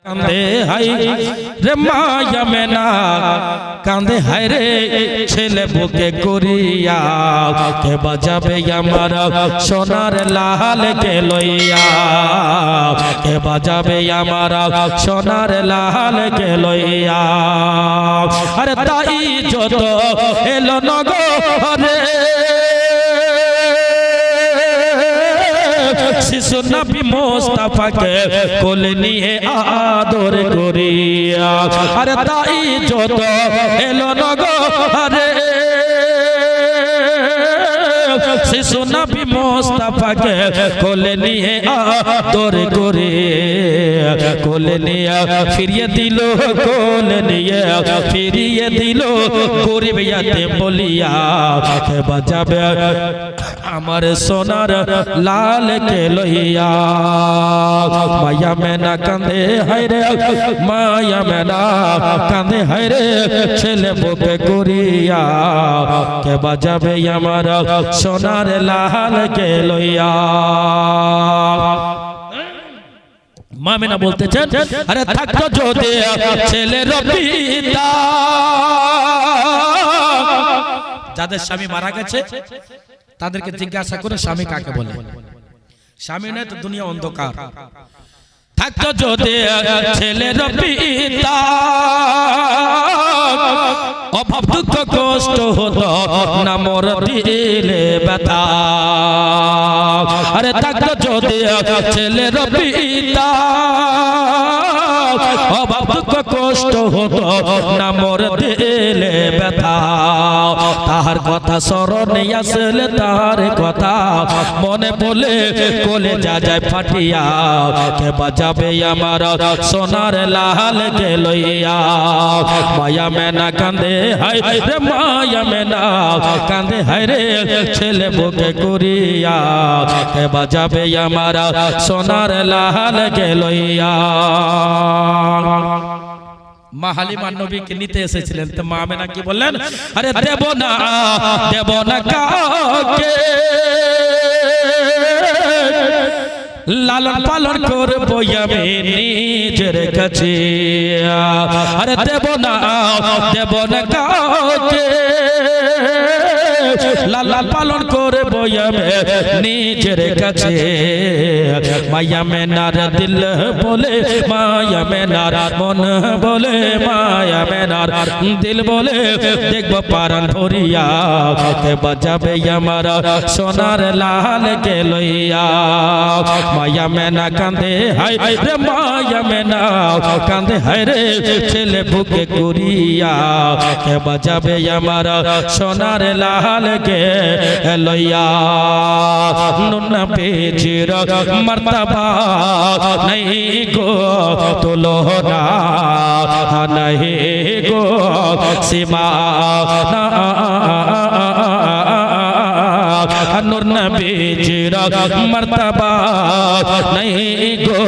কান্দে হাই রে মায়া মেনা কান্দে হাই রে ছেলে বুকে করিয়া কে বাজাবে আমার সোনার লাল কে লইয়া কে বাজাবে আমার সোনার লাল কে লইয়া আরে তাই যত এলো নগরে শিশু নবী মুস্তাফাকে কোলে নিয়ে আদর করিয়া আরে তাই যত এলো নগরে শিশু নবী মুস্তাফাকে কোলে নিয়ে আদর করিয়া কোলে নিয়ে ফিরিয়ে দিল কোলে নিয়ে ফিরিয়ে দিল গরিব ইয়াতে বলিয়া কে বাজাবে আমার সোনার লাল কে লইয়া মায়া মেনা কান্দে হায়রে মায়া মেনা কান্দে হায়রে ছেলে বুকে করিয়া কে বাজাবে আমার সোনার লাল কে লইয়া মা মেনা বলতেছেন আরে থাকতো যদি ছেলের পিতা যাদের স্বামী মারা গেছে তাদেরকে জিজ্ঞাসা করে স্বামী কাকে বলে স্বামী নয় তো দুনিয়া অন্ধকার থাকতো যদি ছেলের পিতা অভাব দুঃখ কষ্ট হতো না মোর দিলে ব্যথা আরে থাকতো যদি ছেলের পিতা অভাব দুঃখ কষ্ট হতো না মোর দিলে ব্যথা তাহার কথা স্মরণে আসলে তাহার কথা মনে বলে কোলে যা যায় ফাটিয়া কে বাজাবে আমার সোনার লাল কে লইয়া মায়া মেনা কান্দে হায় রে মায়া মেনা কান্দে হায় রে ছেলে বুকে করিয়া কে বাজাবে আমার সোনার লাল কে লইয়া মা হালিমা নবীকে নিতে এসেছিলেন তো মা আমেনা কি বললেন আরে দেব না কাকে লালন পালন করবো আমি নিজের কাছে আরে দেব না কাকে লালন পালন করবো আমি নিজের কাছে মায়া মেনার দিল বলে মায়া মেনার মন বলে মায়া মেনার দিল বলে দেখবো পারান ধরিয়া কে বাজাবে আমার সোনার লাল কে লইয়া মায়া মেনা কান্দে হায় রে মায়া মেনা কান্দে হায় রে ছেলে বুকে করিয়া কে বাজাবে আমার সোনার লাল কে লইয়া নুনা পেজির মর্তবা नहीं गो तुलना नहीं गो सीमाना नूर नबीजीर मर्तबा नहीं गो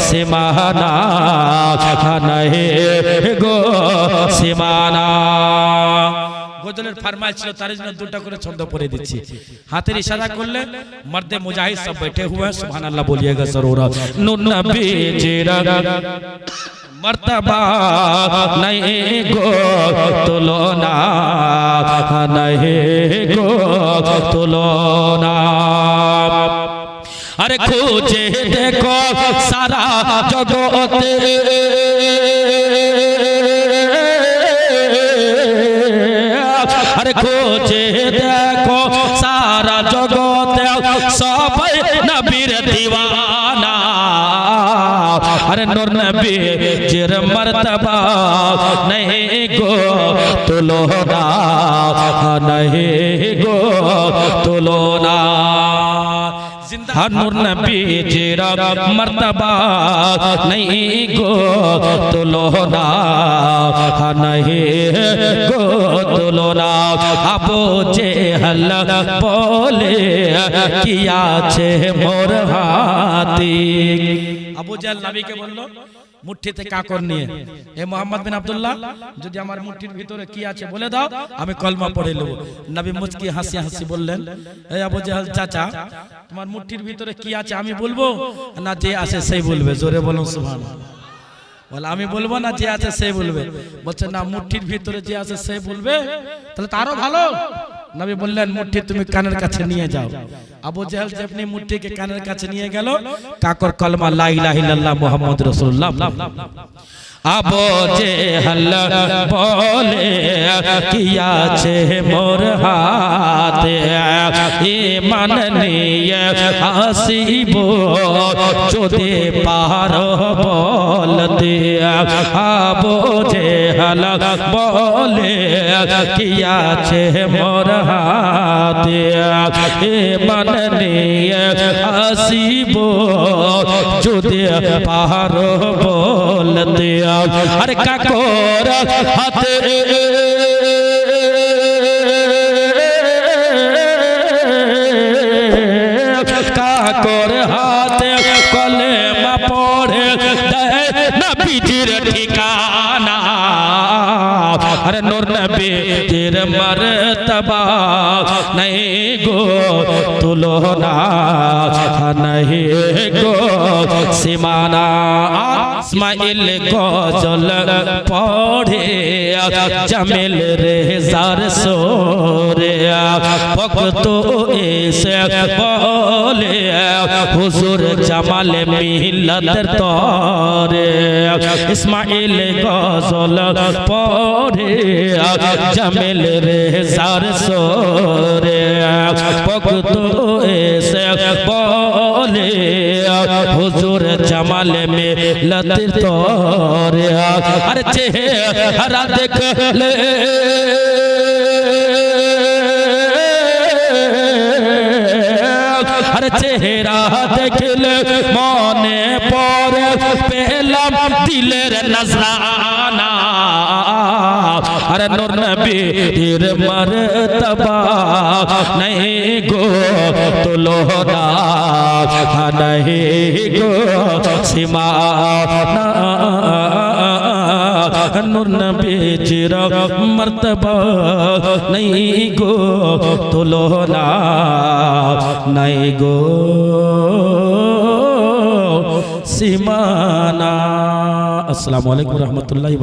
सीमाना नहीं गो सीमाना গজলের ফরমাইশ ছিল তার জন্য দুটো করে ছন্দ পড়ে দিচ্ছি হাতের ইশারা করলে মর্দে মুজাহিদ সব बैठे हुए हैं सुभान अल्लाह बोलिएगा जरूर नूर नबी जीरा मर्तबा नहीं गो तुलना नहीं गो तुलना अरे खोजे देखो सारा जगते अरे खोजे देखो सारा जगत सब नबीर दीवाना अरे नूर नबी जिर मर्तबा नहीं गो तुलना नहीं गो तुलना नूर नबी जिरा मर्तबा नहीं गो तुलना नहीं गो तुलना अबू जेहल बोले किया छे मोर हाथी अबू जेहल नबी के बोलो মুঠিতে কাকর নিয়ে এ মোহাম্মদ বিন আব্দুল্লাহ যদি আমার মুঠির ভিতরে কি আছে বলে দাও আমি কলমা পড়ে নেব নবী মুচকি হাসি হাসি বললেন এ আবু জাহেল চাচা তোমার মুঠির ভিতরে কি আছে আমি বলবো না যে আছে সেই বলবে জোরে বলুন সুবহানাল্লাহ বলে আমি বলবো না, যে আছে সে বলবে। বলছে না, মুঠির ভিতরে যে আছে সে বলবে, তাহলে তো আরো ভালো। নবী বললেন মুঠি তুমি কানের কাছে নিয়ে যাও। আবু জেহেল যেমনি মুঠিকে কানের কাছে নিয়ে গেল, কাকর কলমা লা ইলাহা ইল্লাল্লাহ মুহাম্মাদুর রাসূলুল্লাহ। আবু জেহেল বলে কি আছে মোর হাতে, ঈমান নিয়ে আসিব যদি পারো বলতে। আবু জেহেল বলে কি আছে মোর হাতে, ঈমান নিয়ে আসিব যদি পারো বলতে। আরে কাকর হাতে কাকর হাতে কলেমা পড়ে দেয় নবীজির ঠিকানা। আরে নূর নবীজির মর্তবা নাই গো তুলনা, নাই গো সীমানা। ইসমাইল গজল পড়ে জামিল রেজার সোরে, ভক্ত এসে বলে হুজুর জামাল মিল্লাতের তরে। ইসমাইল গজল পড়ে জামিল রেজার সোরে, ভক্ত এসে বলে হুজুর জামাল মিল্লাতের তরে। আর চেহারা দেখলে আর চেহারা দেখলে মনে পড়ে পেলাম দিলের নজরানা। আর নূর নবীর মর্তবা নাই গো তুলনা, নাই গো সীমানা। নূর নবীর মর্তবা নাই গো তুলনা, নাই গো সীমানা। আসসালামু আলাইকুম ওয়া রাহমাতুল্লাহি।